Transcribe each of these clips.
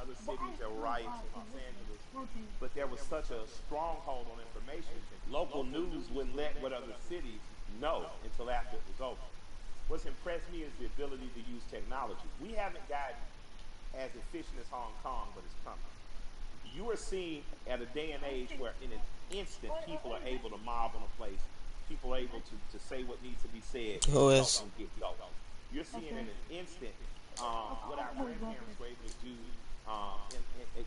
other cities, there were riots in Los Angeles, but there was such a stronghold on information. Local news wouldn't let what other cities know until after it was over. What's impressed me is the ability to use technology. We haven't gotten as efficient as Hong Kong, but it's coming. You are seeing at a day and age where in an instant people are able to mob on a place, people are able to say what needs to be said Who is? and get going. You're seeing in an instant what our grandparents were able to do.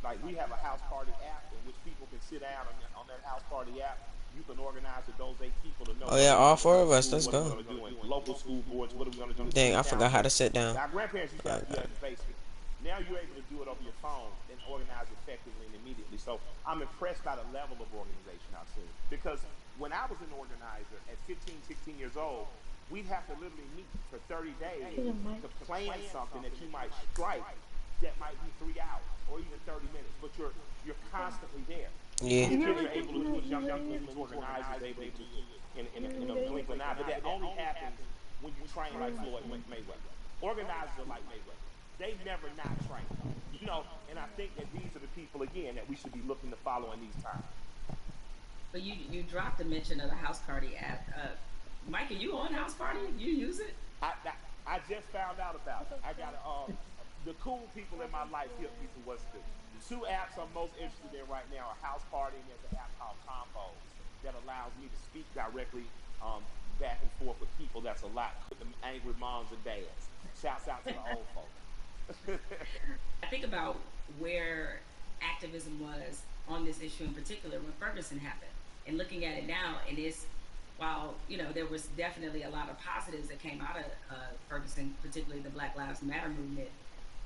Like we have a house party app in which people can sit down on that house party app. You can organize with those 8 people to know Oh what yeah, are we all going to do four in of us. school, Let's what are we go. going to do in local school boards, what are we going to do in Dang, city I forgot how council. to sit down. Our grandparents used to have to do Okay. that in the basement. Now you're able to do it over your phone and organize effectively and immediately. So I'm impressed by the level of organization I've seen. Because when I was an organizer at 15, 16 years old, we'd have to literally meet for 30 days to plan something that you might strike that might be 3 hours or even 30 minutes, but you're constantly there. Yeah. These kids are able to do it, young people, these organizers are able to do it in a blink of an eye, but that only happens when you train like Floyd Mayweather. Organizers are like Mayweather. They never not train. And I think that these are the people again that we should be looking to follow in these times. But you dropped a mention of the House Party app. Mike, are you on House Party? You use it? I just found out about it. I got the cool people in my life hit me to what's the two apps I'm most interested in right now are House Party, and there's an app called Combos that allows me to speak directly back and forth with people. That's a lot with the angry moms and dads. Shouts out to the old folks. I think about where activism was on this issue in particular when Ferguson happened, and looking at it now, and it's while there was definitely a lot of positives that came out of Ferguson, particularly the Black Lives Matter movement.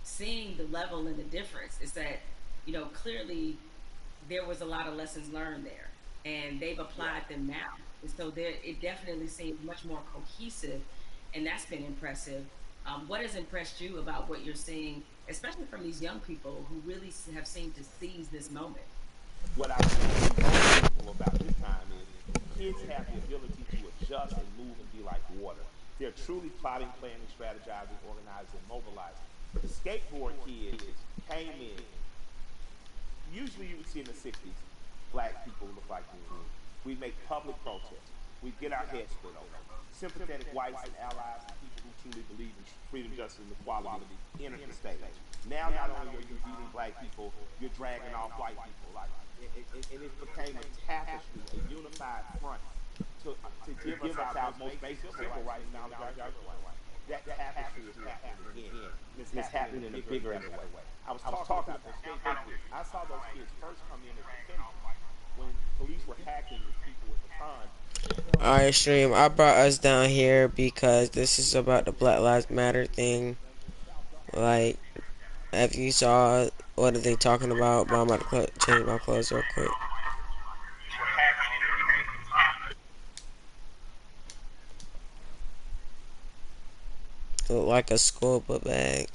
Seeing the level and the difference is that clearly there was a lot of lessons learned there, and they've Yeah. applied them now. And so there, it definitely seems much more cohesive, and that's been impressive. What has impressed you about what you're seeing, especially from these young people who really have seemed to seize this moment? What I've seen most people about this time is kids have the ability to adjust and move and be like water. They're truly plotting, planning, strategizing, organizing, mobilizing. The skateboard kids came in. Usually you would see in the 60s, black people look like me and you. We'd make public protests. We'd get our heads split open. Sympathetic whites and allies and people who truly believe in freedom, justice, and equality entered the stage. Now, not only are you beating black people, you're dragging off white people. Like, and it became a tapestry, a unified front to give us our most basic civil rights and acknowledge our human rights. That tapestry is happening again, and it's happening in a bigger and better way. I was talking about those skateboard kids. I saw those kids first come in as defenders when police were hacking with people with batons. Alright, stream. I brought us down here because this is about the Black Lives Matter thing. Like, if you saw, what are they talking about? But I'm about to change my clothes real quick. Look like a school book bag.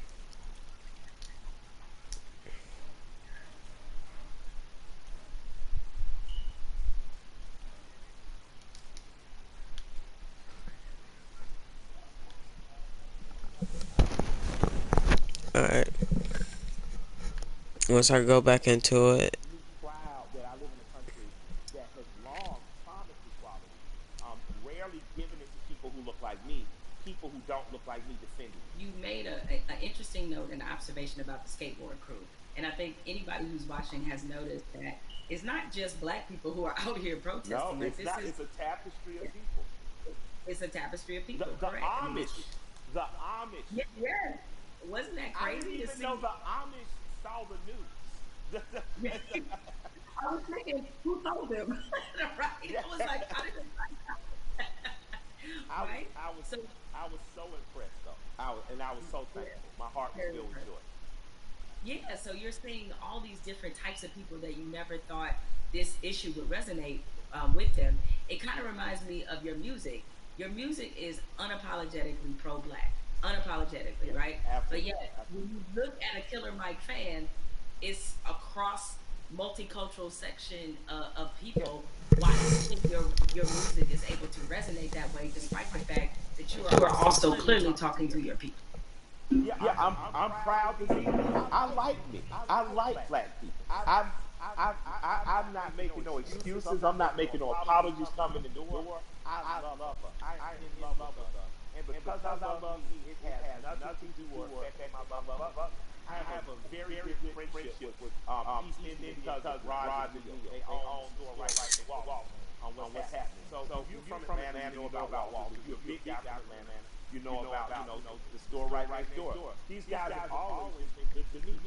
Alright. Once I go back into it. Me proud that I live in a country that has long promised equality, rarely given it to people who look like me, people who don't look like me defending it. You made a interesting note and observation about the skateboard crew, and I think anybody who's watching has noticed that it's not just black people who are out here No, protesting. Like it's this not. is It's a tapestry of people. it's a tapestry of The, people. the Correct. I mean, it's Amish, the Amish. yeah, yeah. Wasn't that I didn't crazy to even know see? the Amish saw the news. I was thinking, who told them? Right? Yeah, I was like, how did they I was, right? I was, So I was so impressed though. I was so yeah, thankful. My heart was very filled with impressive. joy. Yeah, so you're seeing all these different types of people that you never thought this issue would resonate with them. It kind of reminds me of your music. Your music is unapologetically pro-black, unapologetically, Yes, right? But yet, absolutely, when absolutely. you look at a Killer Mike fan, it's across multicultural section of Yes, people. Why do you think your music is able to resonate that way, despite the fact that you are also clearly talking to your people? yeah. Yeah, I'm proud to be me. I like me. I like black people. I'm not making no excuses. I'm not making no apologies coming in the door. I love us. I am in love with us. And because I love me, it has nothing to do or affect my love of others. I have a very good friendship with East Indian cousins, Raj and Leo. They own the store right next to Walters on what's happening. So if you're from Atlanta, you know about Walters. If you're a big guy from Atlanta, you know about, the store right next door. These guys have always been good to me.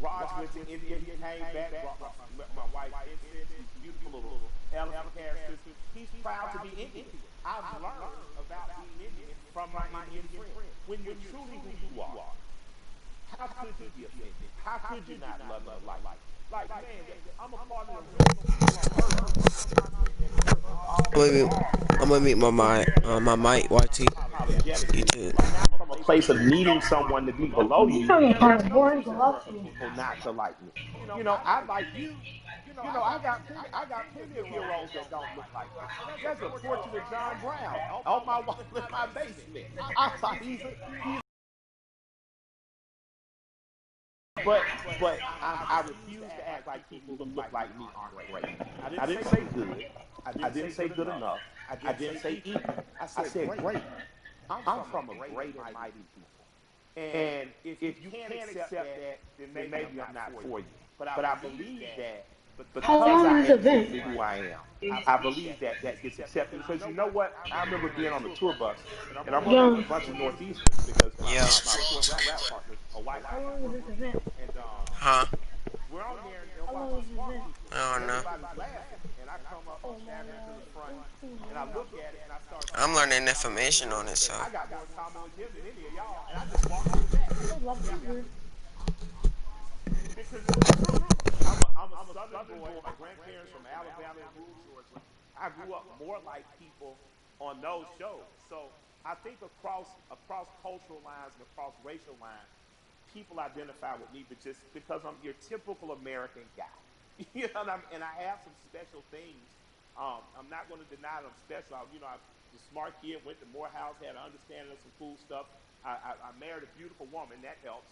Raj went to India. He came back, brought my wife incense, these beautiful little elephant characters. He's proud to be Indian. I've learned about being Indian from my Indian friends. When you're truly who you are, how could you be offended? How could you not love and like me? Like, man, I'm a part of the original people on earth. I'm from a continent that serves all I'm gonna mute, all I'm gonna mute my mic, YT. unapologetically. YouTube. Not from a place of needing someone to be below You you. sound kind There's of no boring to reason love for you. people not to like me. I like you. I got plenty of heroes that don't look like me. There's a portrait of John Brown on my wall in my basement. He's but I refuse to act like people who look like me aren't great. I didn't say good. I didn't say good enough. I didn't say equal. I said great. I'm from a great and mighty people. And if you can't accept that, then maybe I'm not for you. But I believe that How because long I is this am event? simply who I am, I believe that that gets accepted. Because you know what? I remember being on the tour bus, and I'm working with a Young. bunch of Northeasterners because Yo. my rap partners are white How guys. long is this event? And Huh? we're on there and they're How long watching is this Swamp event? People, I and don't know. everybody's laughing. And I come up, Oh my stagger into god. the front, Oh, oh and I my look at it and I start I'm smiling. learning information on it, so. I got more in common with him than any of y'all, and I just walked to the back. god. I love Yeah, you. because it's the truth. I'm a Southern boy. My grandparents from Alabama and rural Georgia. I grew up more like people on those shows. So I think across cultural lines and across racial lines, people identify with me, but just because I'm your typical American guy. And I have some special things. I'm not going to deny that I'm special. I was a smart kid, went to Morehouse, had an understanding of some cool stuff. I married a beautiful woman, that helps.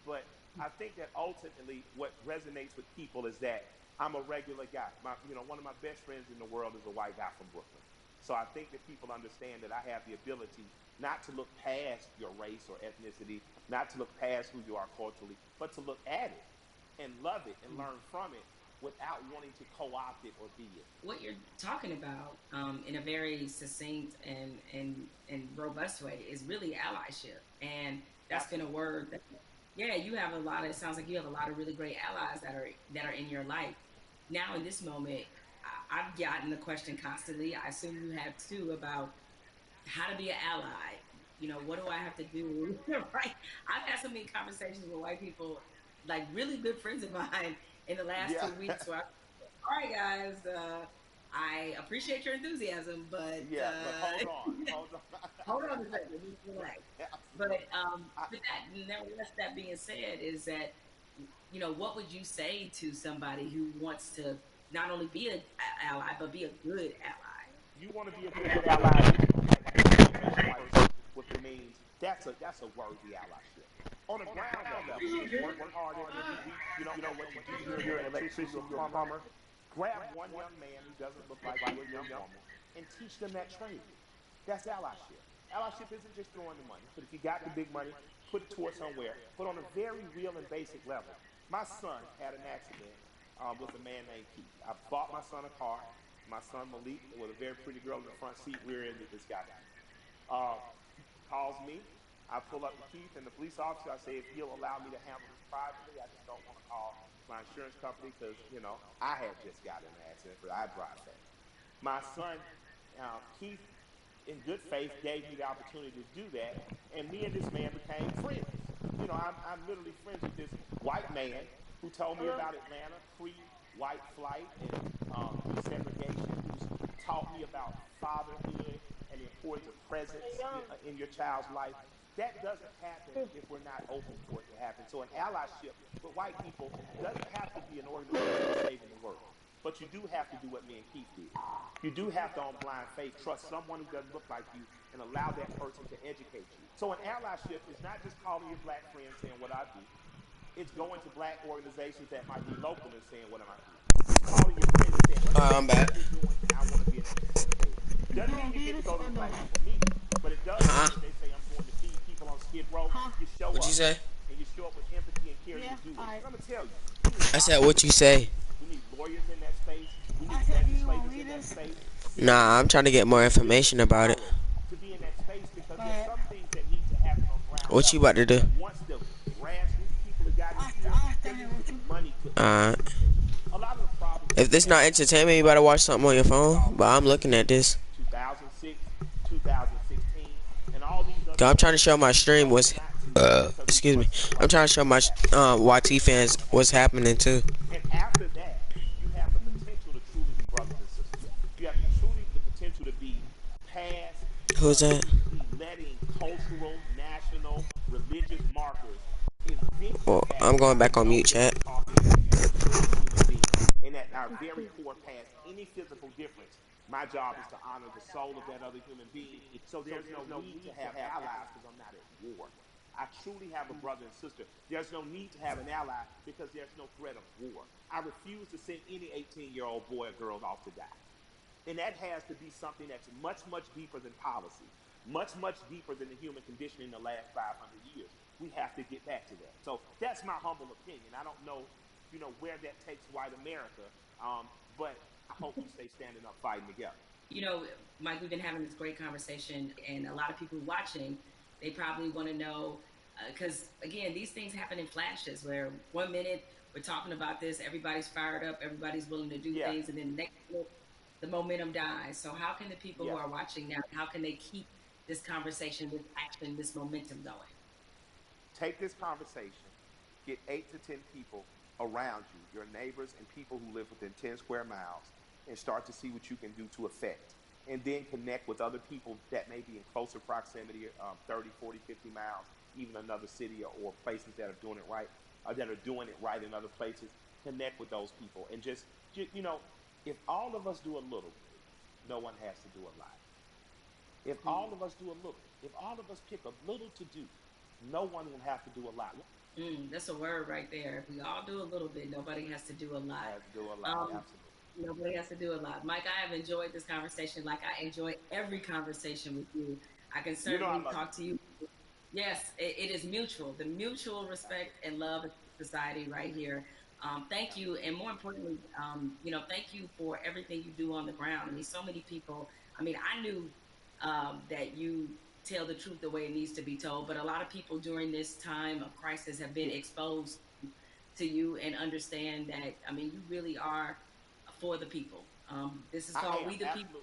But I think that ultimately what resonates with people is that I'm a regular guy. One of my best friends in the world is a white guy from Brooklyn. So I think that people understand that I have the ability not to look past your race or ethnicity, not to look past who you are culturally, but to look at it and love it and learn from it without wanting to co-opt it or be it. What you're talking about, in a very succinct and robust way, is really allyship, and that's been a Absolutely. word that, yeah, you have a lot of. It sounds like you have a lot of really great allies that are in your life. Now, in this moment, I've gotten the question constantly. I assume you have too, about how to be an ally. What do I have to do? Right? I've had so many conversations with white people, like really good friends of mine, in the last Yeah. 2 weeks. Where all right, guys, I appreciate your enthusiasm, but Yeah, but hold on. Hold on. hold on a second, just relax. But Absolutely. I, nevertheless, that being said, is that what would you say to somebody who wants to not only be an ally but be a good ally? you want to be a good ally, like an educated person with the means, that's a worthy allyship. On a ground level, just working hard every week. You don't know what to do. You're an electrician, you're a plumber. Grab one young man who doesn't look like you, a young woman, and teach them that trade. That's allyship. Allyship isn't just throwing the money, but if you got the big money, put it towards somewhere, but on a very real and basic level. My son had an accident with a man named Keith. I bought my son a car. My son Malik, with a very pretty girl in the front seat, rear-ended this guy. Uh, Calls me. I pull up to Keith and the police officer. I say, if he'll allow me to handle this privately, I just don't want to call my insurance company because, I had just got in an accident, but I drive fast. My son, Keith, in good faith, gave me the opportunity to do that, and me and this man became friends. I'm literally friends with this white man who told me about Atlanta pre-white flight and desegregation, who's taught me about fatherhood and the importance of presence in your child's life. That doesn't happen if we're not open for it to happen. So an allyship with white people doesn't have to be an organization saving the world. But you do have to do what me and Keith did. You do have to, on blind faith, trust someone who doesn't look like you and allow that person to educate you. So an allyship is not just calling your black friends saying what I do. It's going to black organizations that might be local and saying what am I do. It's calling your friends and saying, let me I'm see back. what you're doing and I want to be an extra participator. Doesn't mean you get to go to the black people meeting, but it does mean Huh? that they say I'm going to feed people on Skid Row. You show What'd you up say? and you show up with empathy and care and you do it. And I'm gonna tell you, we need I said, doctors what in you that space. say? We need lawyers in that space. We need legislators in that space. People Nah, I'm trying to get with more the information business about it. prowess to be in that space because there's some things that need to happen on ground What you level. about to do? That once the grassroots people have gotten here, there needs to be money put behind Alright. these things. A lot of the problems that If we this not have in our entertainment, you community better watch something on your can be phone. solved But I'm within looking at this. 2006, 2016, and all these other Cause I'm trying to years. show my We stream chose was, not to because we excuse me. trusted the I'm right trying to people show to my do that. But YT that fans doesn't what's happen happening overnight. too. And after that, you have the potential to truly be brothers and sisters. You have truly the potential to be past Who's that? be letting cultural, national, religious markers eventually Well, have I'm you going back on know mute, that chat. we're talking as a true human being and at our very core past any physical difference. My job is to honor the soul of that other human being. So there's no need to have allies because I'm not at war. I truly have a brother and sister. There's no need to have an ally because there's no threat of war. I refuse to send any 18-year-old boy or girl off to die. And that has to be something that's much, much deeper than policy, much, much deeper than the human condition in the last 500 years. We have to get back to that. So that's my humble opinion. I don't know, where that takes white America, but I hope we stay standing up, fighting together. You know, Mike, we've been having this great conversation, and a lot of people watching, they probably want to know, because again, these things happen in flashes where 1 minute we're talking about this, everybody's fired up, everybody's willing to do Yeah, things, and then the next minute, the momentum dies. So, how can the people who yeah. are watching now, how can they keep this conversation, this action, this momentum going? Take this conversation, get 8 to 10 people around you, your neighbors and people who live within 10 square miles, and start to see what you can do to affect. And then connect with other people that may be in closer proximity, 30, 40, 50 miles, even another city or places that are doing it right, that are doing it right in other places. Connect with those people and if all of us do a little, no one has to do a lot. If all of us do a little, if all of us pick a little to do, no one will have to do a lot. That's a word right there. If we all do a little bit, nobody has to do a lot. Has to do a lot, Um, absolutely. Nobody has to do a lot. Mike, I have enjoyed this conversation like I enjoy every conversation with you. I can I certainly love talk to you. Yes, it is mutual. The mutual it. respect and love of society right here. Thank you, and more importantly, thank you for everything you do on the ground. I mean, so many people. I mean, I knew that you tell the truth the way it needs to be told, but a lot of people during this time of crisis have been Yeah. exposed to you and understand that. I mean, you really are for the people. This is I called am, We the People.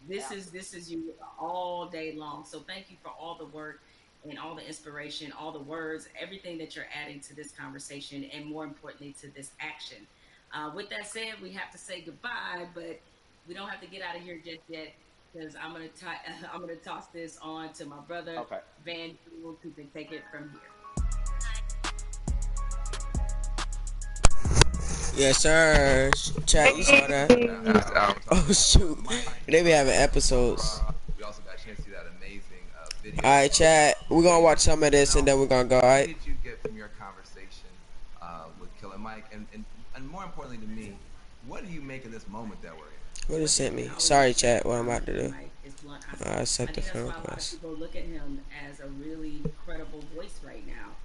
absolutely. Absolutely. This is you all day long. So thank you for all the work and all the inspiration, all the words, everything that you're adding to this conversation, and more importantly to this action. With that said, we have to say goodbye, but we don't have to get out of here just yet because I'm gonna toss this on to my brother Okay. Van Jules, who can take it from here. Yes, sir. Chat, you saw that? Oh shoot, they be having episodes. We also got a chance to see that amazing video. All right, chat. We're gonna watch some of this and then we're gonna go. All What right. did you get from your conversation with Killer Mike? And more importantly to me, what do you make of this moment that we're in? What One is thing sent we can me? always Sorry, say chat. What I'm about to do? Mike is blunt I honesty. I accept the think that's friend why a lot of request. people look at him as a really credible voice right now.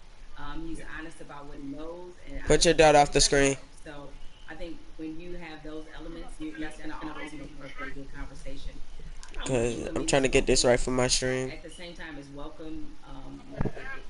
He's honest about what he knows and Put honest your about dot what off he the doesn't screen. know. So I think when you have those elements, that's going to always make for a pretty good conversation. I want you Cause to I'm maybe trying to get talk this to right for my stream. at the same time as welcome.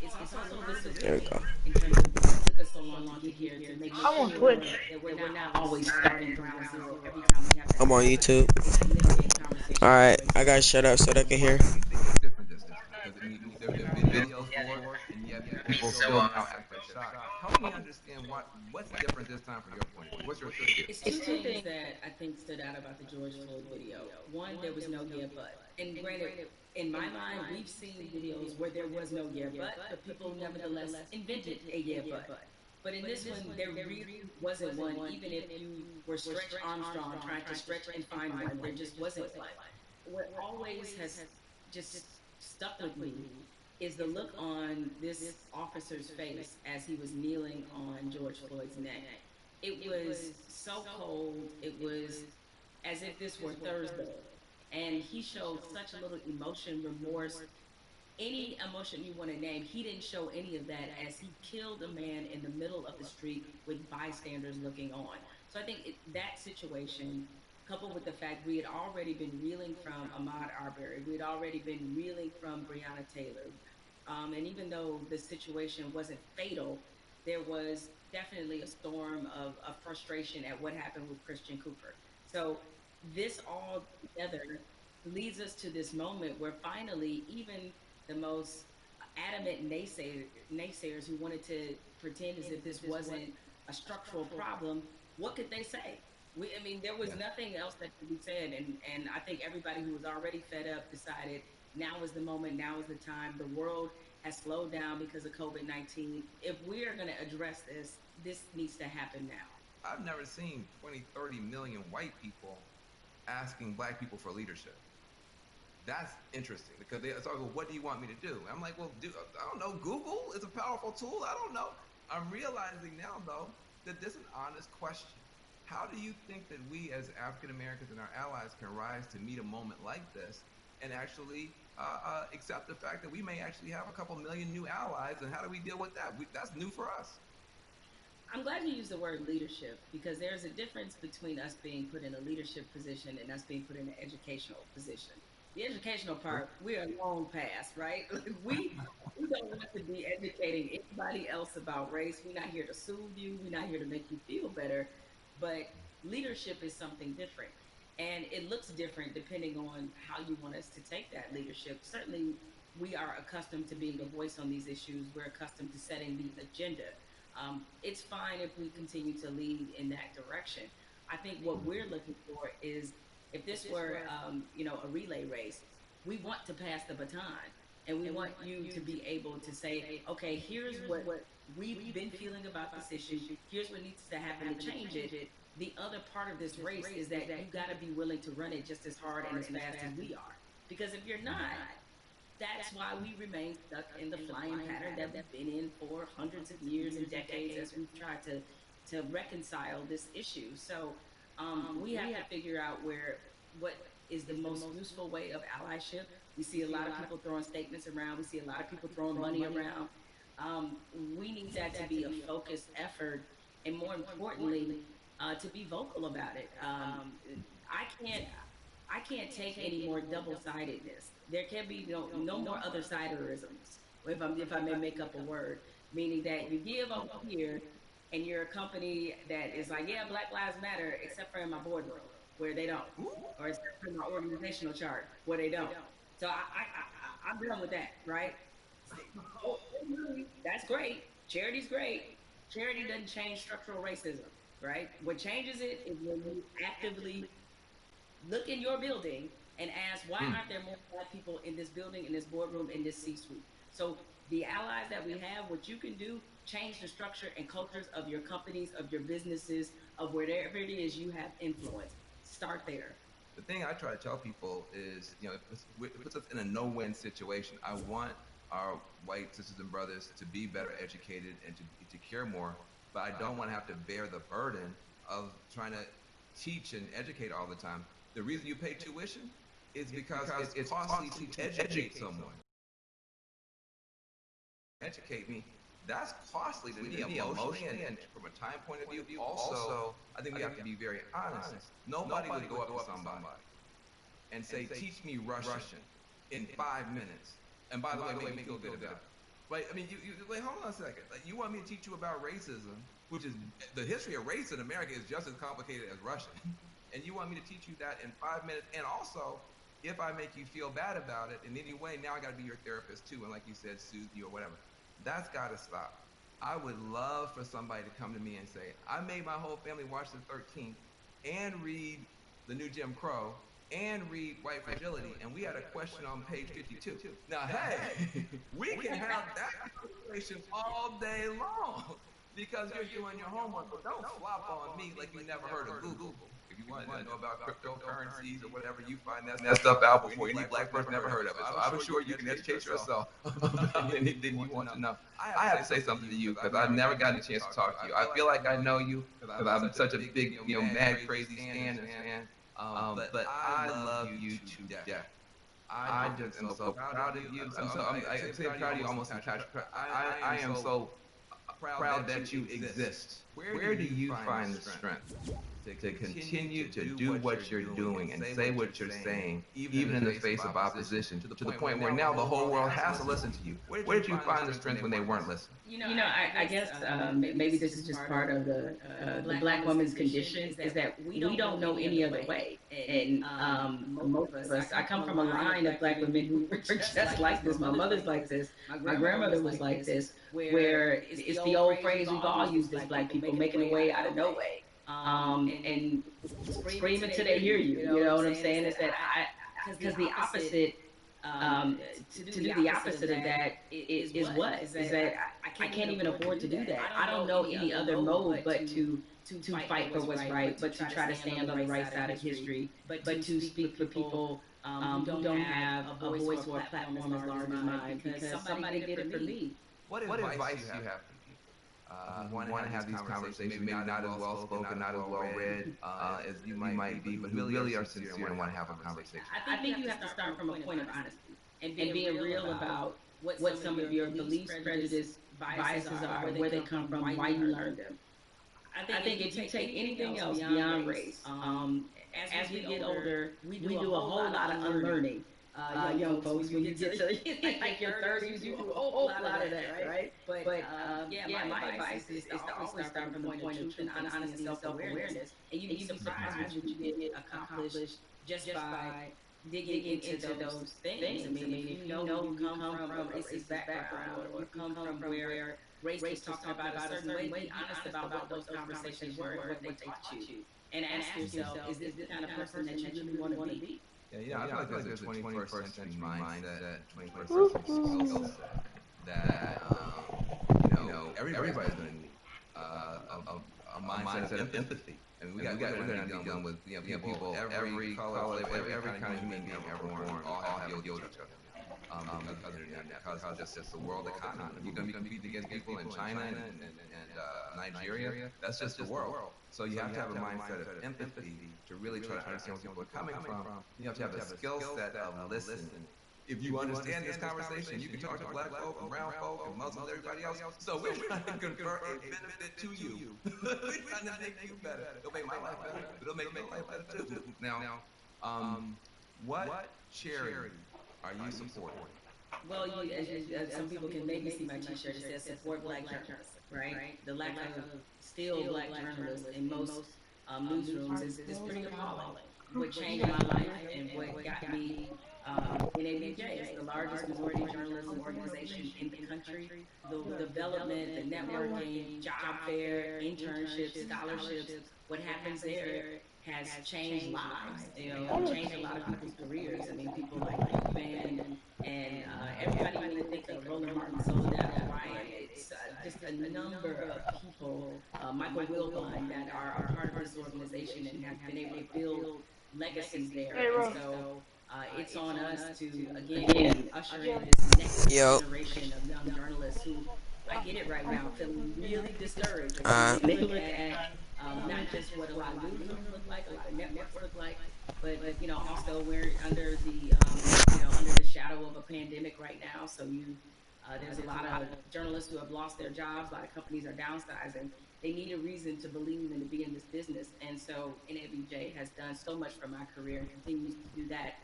It's also a little bit There we surreal go. in terms of it took us so long to get here to make sure that we're not always starting ground zero every time we have to I'm on have YouTube. a significant conversation or Alright, I situation. gotta shut up so they can hear. Why do you think it's different this time? Because I mean, there have been videos before, and yet people still now act like shocked. Help me understand what's different this time from your point of view. What's your take? It's two things that I think stood out about the George Floyd video. One, there was no yeah, but. And granted, in my mind, we've seen videos where there was no yeah, but people nevertheless invented a yeah, but. But in this one, there really wasn't one, even if you were Stretch Armstrong trying to stretch and find one, there just wasn't one. What always has just stuck with me is the look on this officer's face as he was kneeling on George Floyd's neck. It was so cold. It was as if this were Thursday. And he showed such a little emotion, remorse, any emotion you want to name. He didn't show any of that as he killed a man in the middle of the street with bystanders looking on. So I think that situation, coupled with the fact we had already been reeling from Ahmaud Arbery, we had already been reeling from Breonna Taylor, and even though the situation wasn't fatal, there was definitely a storm of frustration at what happened with Christian Cooper. So this all together leads us to this moment where finally, even the most adamant naysayers who wanted to pretend as if this wasn't a structural problem, what could they say? I mean, there was nothing else that could be said, and I think everybody who was already fed up decided now is the moment, now is the time. The world has slowed down because of COVID-19. If we are going to address this, this needs to happen now. I've never seen 20, 30 million white people asking black people for leadership. That's interesting because they start, well, what do you want me to do? I'm like, well, I don't know. Google is a powerful tool. I don't know. I'm realizing now, though, that this is an honest question. How do you think that we as African Americans and our allies can rise to meet a moment like this and actually accept the fact that we may actually have a couple million new allies? And how do we deal with that? That's new for us. I'm glad you used the word leadership because there's a difference between us being put in a leadership position and us being put in an educational position. The educational part, we are long past, right? we don't want to be educating anybody else about race. We're not here to soothe you. We're not here to make you feel better. But leadership is something different. And it looks different depending on how you want us to take that leadership. Certainly, we are accustomed to being a voice on these issues. We're accustomed to setting the agenda. It's fine if we continue to lead in that direction. I think what we're looking for is if this were, a relay race, we want to pass the baton, and we want you to be able to say, okay, here's what we've been feeling about this issue. Here's what needs to happen to change it. The other part of this race is that you got to be willing to run it just as hard and as fast as we are. Because if you're not, that's why we remain stuck in the flying pattern that we've been in for hundreds of years and decades as we've tried to reconcile this issue. So we have to figure out what is the most useful way of allyship. We see a lot of people throwing statements around. We see a lot of people throwing money around. We need that to be a focused effort, and more importantly, to be vocal about it. I can't take any more double-sidedness. There can be no more other-siderisms, if I may make up a word, meaning that you give over here and you're a company that is like, yeah, Black Lives Matter, except for in my boardroom, where they don't, or except for my organizational chart, where they don't. So I'm done with that, right? That's great. Charity's great. Charity doesn't change structural racism, right? What changes it is when you actively look in your building and ask, why aren't there more Black people in this building, in this boardroom, in this C-suite? So the allies that we have, what you can do, change the structure and cultures of your companies, of your businesses, of wherever it is you have influence. Start there. The thing I try to tell people is, it puts us in a no-win situation. I want our white sisters and brothers to be better educated and to care more, but I don't want to have to bear the burden of trying to teach and educate all the time. The reason you pay tuition is because it's costly to educate someone. Educate me, that's costly to me emotionally and from a time point of view. Also, I think we have to be very honest. Nobody would go up to somebody and say, teach me Russian in 5 minutes. And by the way, make me feel good about it. Right? I mean, wait, hold on a second. Like, you want me to teach you about racism, which is the history of race in America is just as complicated as Russian. And you want me to teach you that in 5 minutes? And also, if I make you feel bad about it in any way, now I got to be your therapist too. And like you said, soothe you or whatever. That's got to stop. I would love for somebody to come to me and say, I made my whole family watch the 13th and read the new Jim Crow and read White Fragility, and we had a question on page 52. Now, hey, we can have that conversation all day long. because you're doing your homework. But don't flop on me like you never heard of Google. If you want to know about cryptocurrencies or whatever, you find that stuff out before any black person ever heard of it. So I'm sure you can educate yourself about anything you want to know. I have to say something to you because I've never gotten a chance to talk to you. I feel like I know you because I'm such a big, mad, crazy fan. But I love you to death. I just am so proud of you. I say proud of you almost in cash. I am so proud that you exist. Where do you find the strength to continue to do what you're doing and say what you're saying, even in the face of opposition, to the point where now the whole world has to listen to you? Where did you find the strength when they weren't listening? I guess maybe this is just part of the black woman's condition is that we don't know any other way. And most of us, I come from a line of black women who were just like this. My mother's like this. My grandmother was like this, where it's the old phrase we've all used as black people, making a way out of no way. And scream until they hear you. You know what I'm saying? Is that because the opposite, to do the opposite of that is what? Is that I can't even afford to do that. I don't know any other mode but to fight for what's right, but to try to stand on the right side of history, but to speak for people who don't have a voice or a platform as large as mine because somebody did it for me. What advice do you have for people who want to have these conversations, maybe not as well spoken, not as well read as you might be, but who really are sincere and want to have a conversation? I think you have to start from a point of honesty and being real about what some of your beliefs, prejudice, biases are, where they come from, why you learned them. I think if you take anything else beyond race, as we get older, we do a whole lot of unlearning. Young folks, when you get to like your 30s, you do a whole lot of that, right? But my advice is to always start from the point of truth and honesty and self-awareness. And you'd be surprised what you get accomplished just by digging into those things. I mean, if you know you come from a racist background or you come from where race was talked about a certain way, be honest about what those conversations were and what they taught you. And ask yourself, is this the kind of person that you really want to be? Yeah, I feel like there's a 21st century mindset, 21st century skill set that, everybody's going to need a mindset of empathy. I mean, we're going to be dealing with people, every color, every kind of human being ever born, all have to deal with each other. Because of just the world economy. You're going to be competing against people in China and Nigeria. That's just the world. So you have to have a mindset of empathy to really try to understand where people are coming from. You have to have a skill set of listening. If you understand this conversation, you can talk to black folk and brown folk and Muslims, everybody else. So we're trying to convert a benefit to you. We're trying to make you better. It'll make my life better, but it'll make your life better too. Now, what charity are you supporting? Well, some people can maybe see my T-shirt. It says "Support Black Journalists," right? The lack of still black journalists in most newsrooms is pretty appalling. What changed my life and what got me NABJ is the largest majority journalism organization in the country. The development, the networking, job fair, internships, scholarships, what happens there has changed lives. Changed a lot of people's careers. I mean, people like you, Van, and everybody when they think of Roland Martin, Soledad O'Brien, it's just a number of people, Michael Wilbon, that are part of this organization and have been able to build legacies there. And so it's on us to, again, usher in this next generation of young journalists who, I get it right now, feeling really discouraged. They look at not just what a lot of newsrooms look like, a lot of networks look like, but also we're under the shadow of a pandemic right now. So there's a lot of journalists who have lost their jobs. A lot of companies are downsizing. They need a reason to believe and to be in this business. And so NABJ has done so much for my career and continues to do that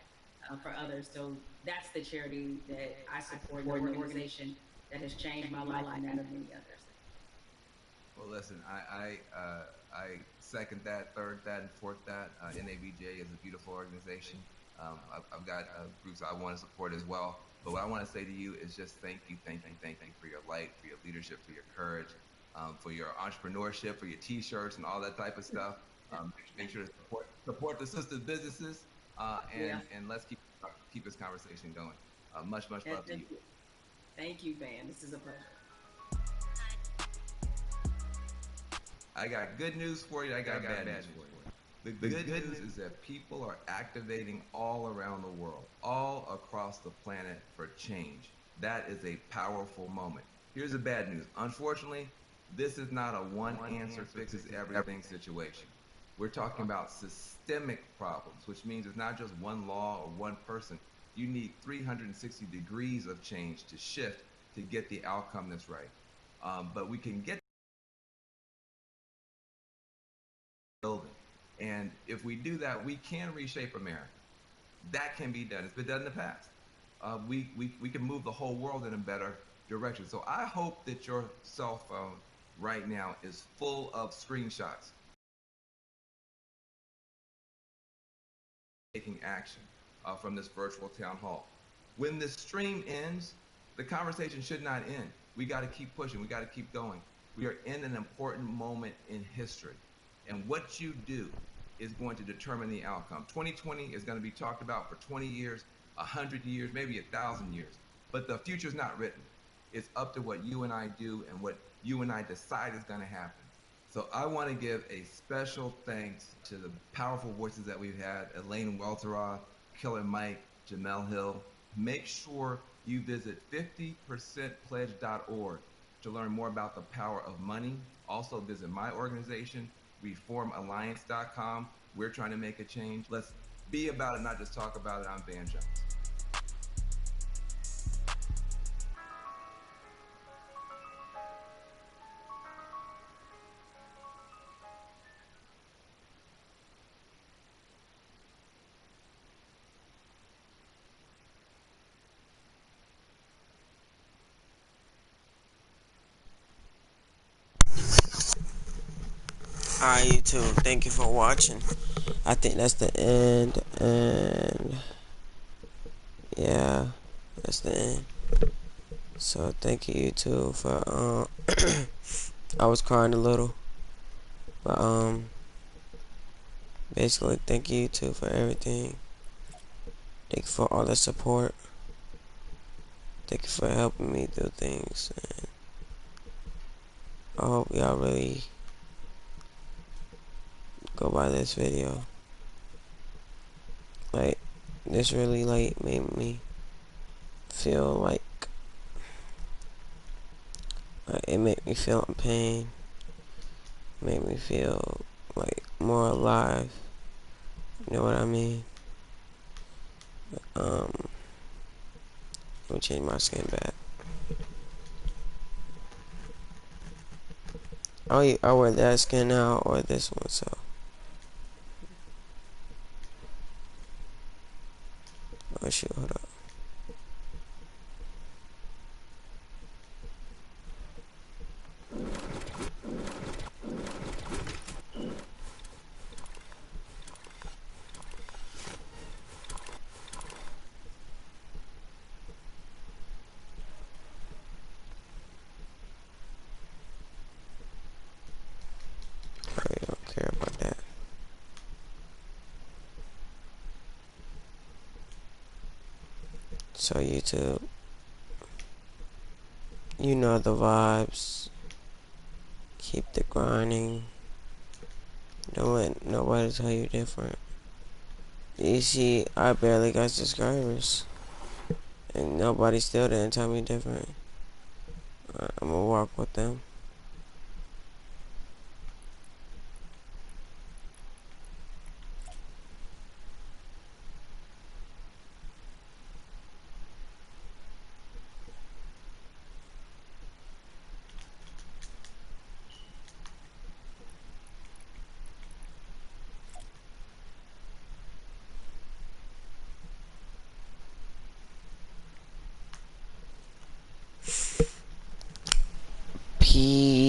for others. So that's the charity that I support, an organization that has changed my life and that of many others. Well, listen, I second that, third that, and fourth that. NABJ is a beautiful organization. I've got groups I want to support as well. But what I want to say to you is just thank you for your light, for your leadership, for your courage, for your entrepreneurship, for your T-shirts and all that type of stuff. Make sure to support the sister businesses, and let's keep this conversation going. Much love to you. Thank you, Van. This is a pleasure. I got good news for you. I got bad news for you. The good news is that people are activating all around the world, all across the planet for change. That is a powerful moment. Here's the bad news. Unfortunately, this is not a one answer fixes everything situation. We're talking about systemic problems, which means it's not just one law or one person. You need 360 degrees of change to shift to get the outcome that's right. But we can get building. And if we do that, we can reshape America. That can be done. It's been done in the past. We can move the whole world in a better direction. So I hope that your cell phone right now is full of screenshots taking action from this virtual town hall. When the stream ends, the conversation should not end. We got to keep pushing. We got to keep going. We are in an important moment in history. And what you do is going to determine the outcome. 2020 is going to be talked about for 20 years, 100 years, maybe 1,000 years. But the future is not written. It's up to what you and I do and what you and I decide is going to happen. So I want to give a special thanks to the powerful voices that we've had, Elaine Welteroth, Killer Mike, Jamel Hill. Make sure you visit 50percentpledge.org to learn more about the power of money. Also visit my organization, reformalliance.com. We're trying to make a change. Let's be about it, not just talk about it. I'm Van Jones. Alright, YouTube, thank you for watching. I think that's the end, and yeah, that's the end. So thank you, YouTube, for I was crying a little, but basically thank you, YouTube, for everything. Thank you for all the support. Thank you for helping me do things, and I hope y'all really go by this video. Like, this really like made me feel like it made me feel in pain. Made me feel like more alive. You know what I mean? Let me change my skin back. I wear that skin now or this one, so. Oh shoot, hold up. I don't care about that. So YouTube, you know the vibes. Keep the grinding. Don't let nobody tell you different. You see, I barely got subscribers, and nobody still didn't tell me different. I'm gonna walk with them. Peace.